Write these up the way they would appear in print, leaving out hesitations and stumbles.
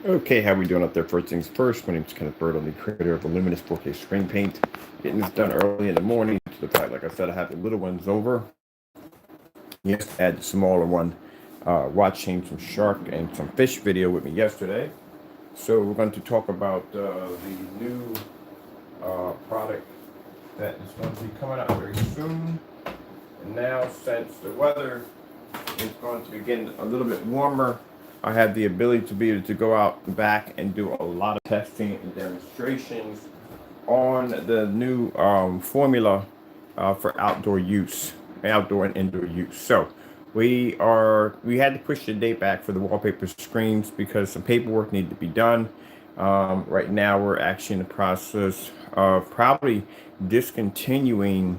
Okay, how we doing up there? First things first, my name's Kenneth Bird. I'm the creator of the Luminous 4K Screen Paint. Getting this done early in the morning. To the fact, like I said, I have the little ones over. Yes, I had the smaller one watching some shark and some fish video with me yesterday. So we're going to talk about the new product that is going to be coming out very soon. And now, since the weather is going to be getting a little bit warmer, I have the ability to be able to go out and back and do a lot of testing and demonstrations on the new formula for outdoor and indoor use. So we had to push the date back for the wallpaper screens because some paperwork needed to be done. Right now, we're actually in the process of probably discontinuing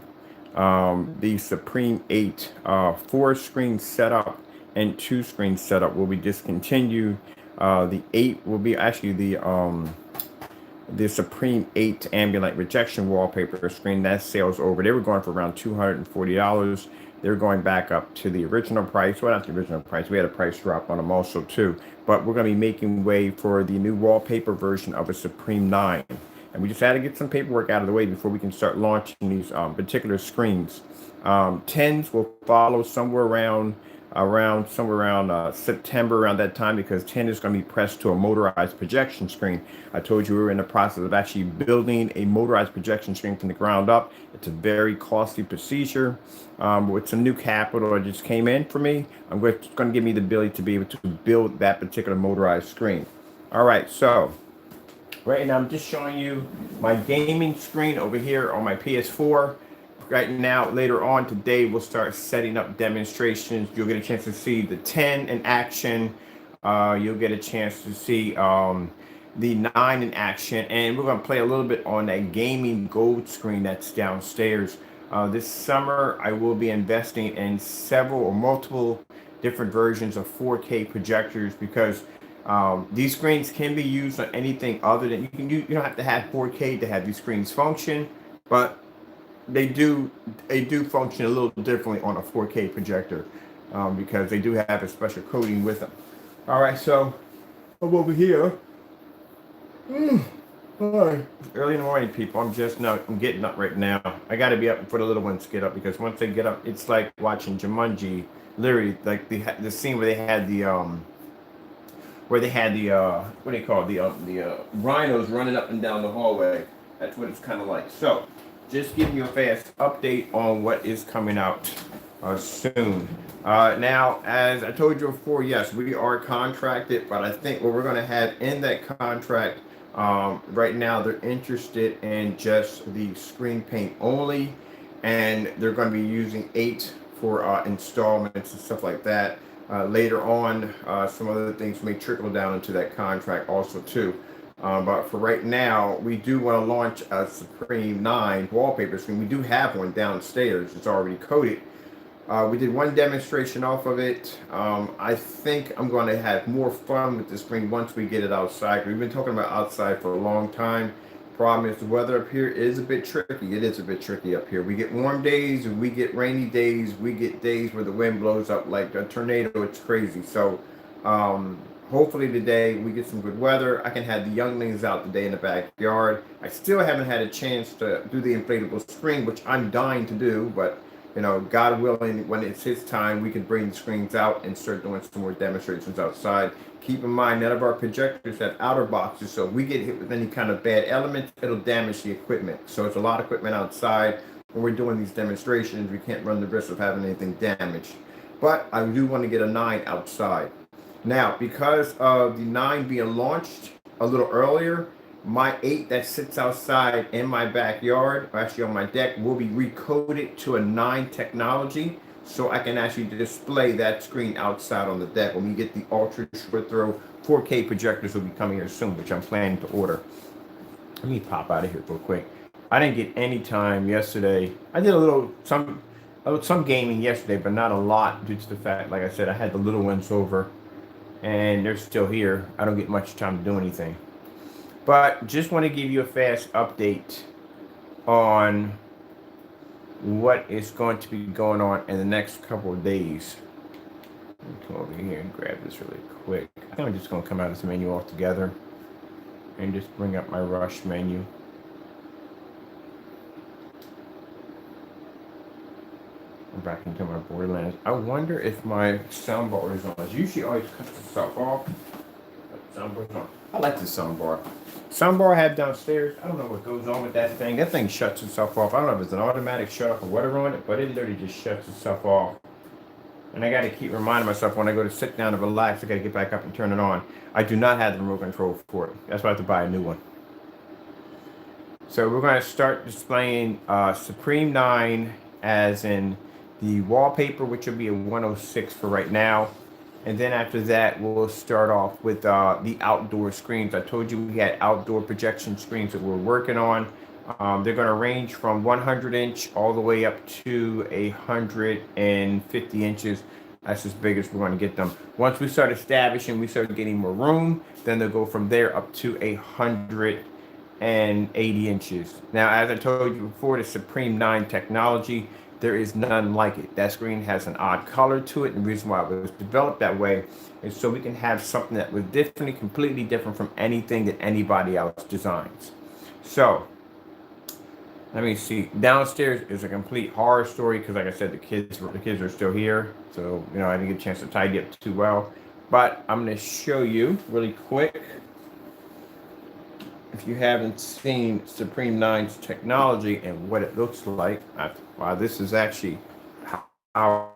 the Supreme 8 4-screen setup and 2-screen setup will be discontinued. The 8 will be actually the Supreme 8 ambient rejection wallpaper screen. That sales over. They were going for around $240. They're going back up to the original price. Well, not the original price. We had a price drop on them also too. But we're going to be making way for the new wallpaper version of a Supreme 9. And we just had to get some paperwork out of the way before we can start launching these particular screens. 10s will follow somewhere around September, around that time, because 10 is going to be pressed to a motorized projection screen. I told you we were in the process of actually building a motorized projection screen from the ground up. It's a very costly procedure. With some new capital that just came in for me, it's going to give me the ability to be able to build that particular motorized screen. All right, so right now I'm just showing you my gaming screen over here on my PS4. Right now, later on today, we'll start setting up demonstrations. You'll get a chance to see the 10 in action. You'll get a chance to see the 9 in action. And we're going to play a little bit on that gaming gold screen that's downstairs. This summer, I will be investing in several or multiple different versions of 4K projectors because these screens can be used on anything other than you don't have to have 4K to have these screens function, but they do function a little differently on a 4K projector because they do have a special coating with them. All right, so I'm over here. Hi. It's early in the morning, people. I'm getting up right now. I got to be up before the little ones get up because once they get up, it's like watching Jumanji. Literally, like the scene where they had the what do you call it? The rhinos running up and down the hallway. That's what it's kind of like. So, just giving you a fast update on what is coming out soon. Now, as I told you before, yes, we are contracted, but I think what we're going to have in that contract right now, they're interested in just the screen paint only, and they're going to be using 8 for installments and stuff like that. Later on, some other things may trickle down into that contract also too. But for right now, we do want to launch a Supreme 9 wallpaper screen. We do have one downstairs. It's already coated. We did one demonstration off of it. I think I'm going to have more fun with the screen once we get it outside. We've been talking about outside for a long time. Problem is the weather up here is a bit tricky. It is a bit tricky up here. We get warm days, we get rainy days, we get days where the wind blows up like a tornado. It's crazy. So hopefully today we get some good weather. I can have the younglings out today in the backyard. I still haven't had a chance to do the inflatable screen, which I'm dying to do, but God willing, when it's his time, we can bring the screens out and start doing some more demonstrations outside. Keep in mind, none of our projectors have outer boxes, so if we get hit with any kind of bad element, it'll damage the equipment. So it's a lot of equipment outside. When we're doing these demonstrations, we can't run the risk of having anything damaged. But I do want to get a 9 outside. Now, because of the 9 being launched a little earlier, my 8 that sits outside in my backyard, or actually on my deck, will be recoded to a 9 technology, so I can actually display that screen outside on the deck. When we get the ultra short throw 4K projectors will be coming here soon, which I'm planning to order. Let me pop out of here real quick. I didn't get any time yesterday. I did some gaming yesterday, but not a lot due to the fact, like I said, I had the little ones over, and they're still here. I don't get much time to do anything. But just want to give you a fast update on what is going to be going on in the next couple of days. Let me come over here and grab this really quick. I think I'm just going to come out of this menu altogether and just bring up my rush menu. I'm back into my Borderlands. I wonder if my soundbar is on. It usually always cuts itself off. Soundbar's on. I like the soundbar. Soundbar I have downstairs. I don't know what goes on with that thing. That thing shuts itself off. I don't know if it's an automatic shut off or whatever on it, but it literally just shuts itself off. And I got to keep reminding myself when I go to sit down and relax, I got to get back up and turn it on. I do not have the remote control for it. That's why I have to buy a new one. So we're going to start displaying Supreme 9 as in the wallpaper, which will be a 106 for right now. And then after that, we'll start off with the outdoor screens. I told you we had outdoor projection screens that we're working on. They're going to range from 100 inch all the way up to 150 inches. That's as big as we're going to get them. Once we start establishing, we start getting more room, then they'll go from there up to 180 inches. Now, as I told you before, the Supreme 9 technology, there is none like it. That screen has an odd color to it, and the reason why it was developed that way is so we can have something that was different, completely different from anything that anybody else designs. So, let me see. Downstairs is a complete horror story because, like I said, the kids are still here, so I didn't get a chance to tidy up too well. But I'm going to show you really quick. If you haven't seen Supreme 9's technology and what it looks like, wow, this is actually how,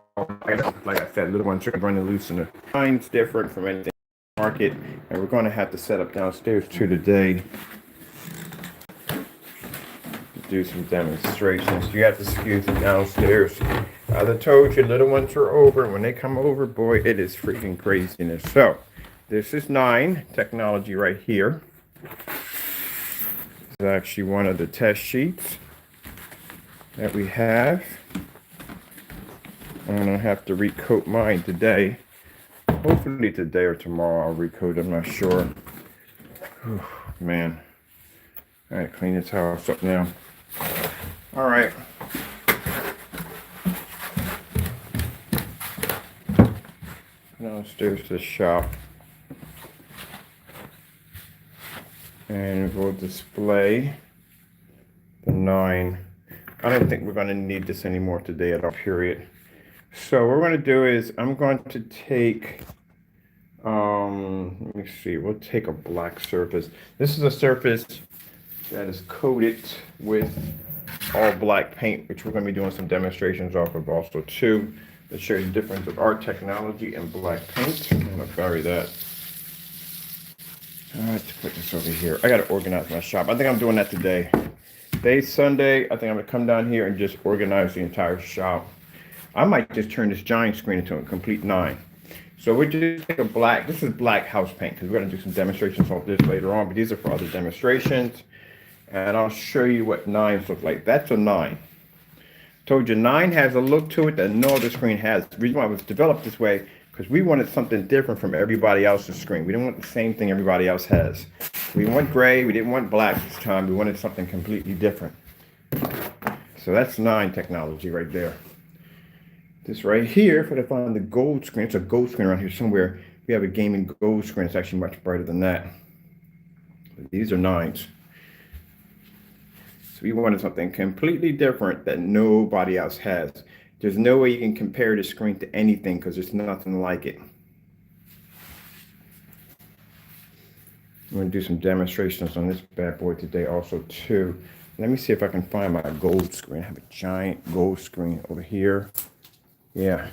like I said, little ones are running loose, and the line's different from anything in the market, and we're going to have to set up downstairs too today to do some demonstrations. You have to excuse me downstairs. As I told you, little ones are over. When they come over, boy, it is freaking craziness. So, this is 9 technology right here. This is actually one of the test sheets that we have. I'm going to have to recoat mine today. Hopefully today or tomorrow I'll recoat. I'm not sure. Whew, man. All right, clean this house up now. All right. Downstairs to the shop. And we'll display the 9. I don't think we're going to need this anymore today at all, period. So what we're going to do is I'm going to take, let me see, we'll take a black surface. This is a surface that is coated with all black paint, which we're going to be doing some demonstrations off of also too, to show you the difference of our technology and black paint. I'm going to bury that. All right, to put this over here. I got to organize my shop. I think I'm doing that today. Today's Sunday. I think I'm going to come down here and just organize the entire shop. I might just turn this giant screen into a complete 9. So we're just take a black, this is black house paint because we're going to do some demonstrations of this later on, but these are for other demonstrations. And I'll show you what 9s look like. That's a 9. Told you 9 has a look to it that no other screen has. The reason why it was developed this way, because we wanted something different from everybody else's screen. We didn't want the same thing everybody else has. We want gray, we didn't want black this time. We wanted something completely different. So that's 9 technology right there. This right here, if I find the gold screen, it's a gold screen around here somewhere. We have a gaming gold screen. It's actually much brighter than that. But these are 9s. So we wanted something completely different that nobody else has. There's no way you can compare this screen to anything because there's nothing like it. I'm going to do some demonstrations on this bad boy today also too. Let me see if I can find my gold screen. I have a giant gold screen over here. Yeah,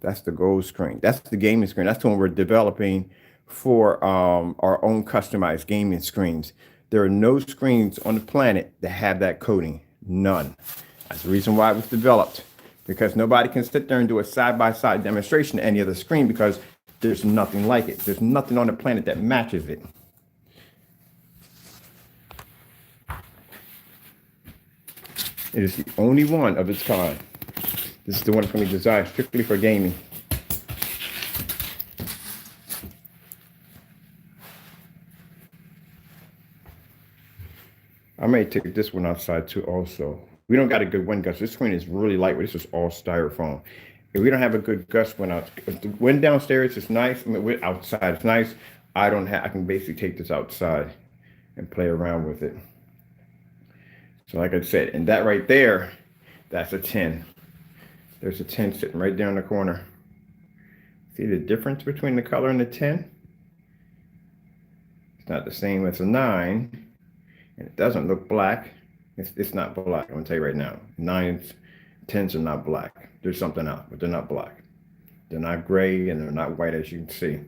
that's the gold screen. That's the gaming screen. That's the one we're developing for our own customized gaming screens. There are no screens on the planet that have that coating. None. That's the reason why it was developed. Because nobody can sit there and do a side-by-side demonstration to any other screen because there's nothing like it. There's nothing on the planet that matches it. It is the only one of its kind. This is the one that's going to be designed strictly for gaming. I may take this one outside too also. We don't got a good wind gust. This screen is really lightweight. This is all styrofoam. if we don't have a good gust wind out, if the wind downstairs is nice, I mean, outside is nice. I can basically take this outside and play around with it. So like I said, and that right there, that's a 10. There's a 10 sitting right down the corner. See the difference between the color and the 10? It's not the same as a 9, and it doesn't look black. It's not black, I'm gonna tell you right now. 9s, 10s are not black. There's something else, but they're not black. They're not gray and they're not white, as you can see.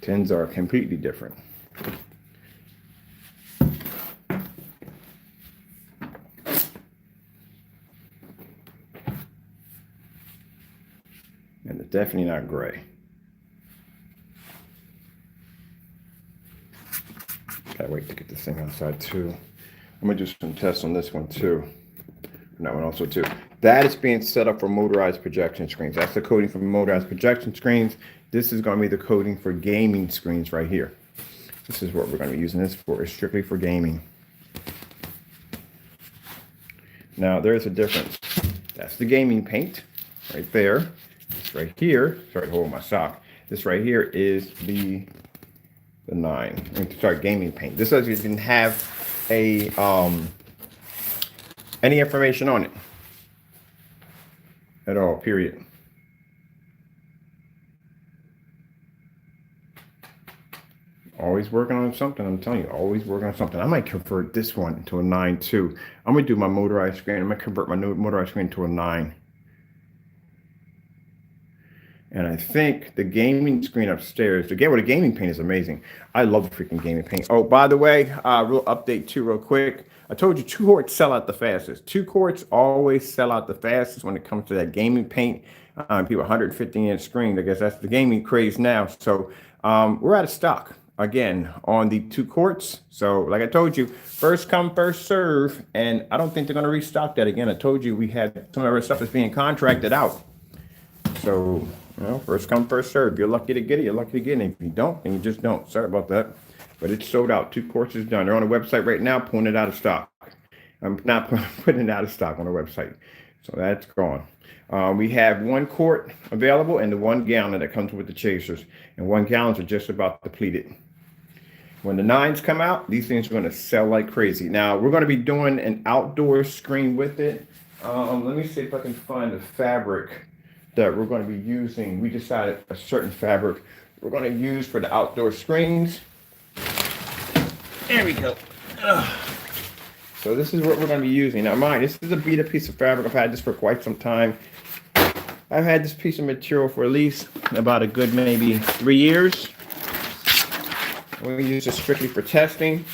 10s are completely different. And they're definitely not gray. Gotta wait to get this thing outside too. I'm gonna do some tests on this one too. And that one also too. That is being set up for motorized projection screens. That's the coding for motorized projection screens. This is gonna be the coding for gaming screens right here. This is what we're gonna be using this for. It's strictly for gaming. Now there's a difference. That's the gaming paint right there. This right here, sorry to hold my sock. This right here is the 9. Sorry, gaming paint. This doesn't even have a any information on it at all, period. Always working on something, I'm telling you, always working on something. I might convert this one to a 9 too. I'm gonna do my motorized screen. I'm gonna convert my motorized screen to a 9. And I think the gaming screen upstairs, the gaming paint is amazing. I love the freaking gaming paint. Oh, by the way, real update too, real quick. I told you 2 quarts sell out the fastest. 2 quarts always sell out the fastest when it comes to that gaming paint. People 150-inch screen, I guess that's the gaming craze now. So we're out of stock again on the 2 quarts. So like I told you, first come, first serve. And I don't think they're gonna restock that again. I told you we had some of our stuff is being contracted out. So, you know, first come, first serve. If you're lucky to get it, you're lucky to get it. If you don't, then you just don't. Sorry about that. But it's sold out. 2 quarts is done. They're on the website right now, pulling it out of stock. I'm not putting it out of stock on the website. So that's gone. We have 1 quart available and the 1 gallon that comes with the chasers. And 1 gallons are just about depleted. When the 9s come out, these things are going to sell like crazy. Now, we're going to be doing an outdoor screen with it. Let me see if I can find the fabric that we're going to be using. We decided a certain fabric we're going to use for the outdoor screens. There we go. So this is what we're going to be using. Now mind, this is a beat up piece of fabric. I've had this for quite some time. I've had this piece of material for at least about a good maybe 3 years. We use this strictly for testing.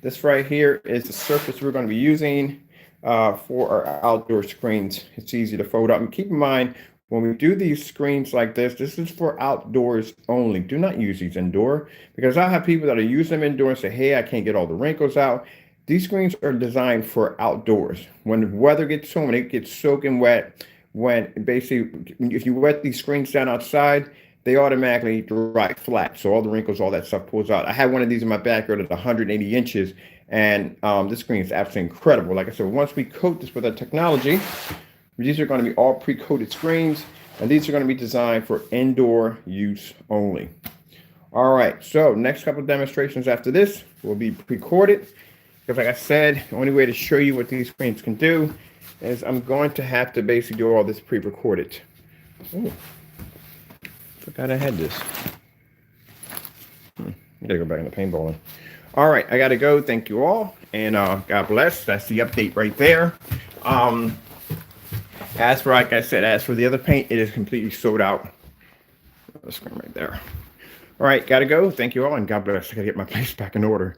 This right here is the surface we're going to be using for our outdoor screens. It's easy to fold up. And keep in mind, when we do these screens like this is for outdoors only. Do not use these indoor, because I have people that are using them indoor and say, hey, I can't get all the wrinkles out. These screens are designed for outdoors. When the weather gets warm, when it gets soaking wet, when basically, if you wet these screens down outside, they automatically dry flat. So all the wrinkles, all that stuff pulls out. I had one of these in my backyard at 180 inches, and this screen is absolutely incredible. Like I said, once we coat this with our technology, these are going to be all pre-coated screens, and these are going to be designed for indoor use only. All right, so next couple of demonstrations after this will be pre-recorded. Because like I said, the only way to show you what these screens can do is I'm going to have to basically do all this pre-recorded. Oh, forgot I had this. I gotta go back in the paintballing. All right, I gotta go. Thank you all, and God bless. That's the update right there. As for, like I said, as for the other paint, it is completely sold out. The screen right there. All right, gotta go. Thank you all, and God bless. I gotta get my place back in order.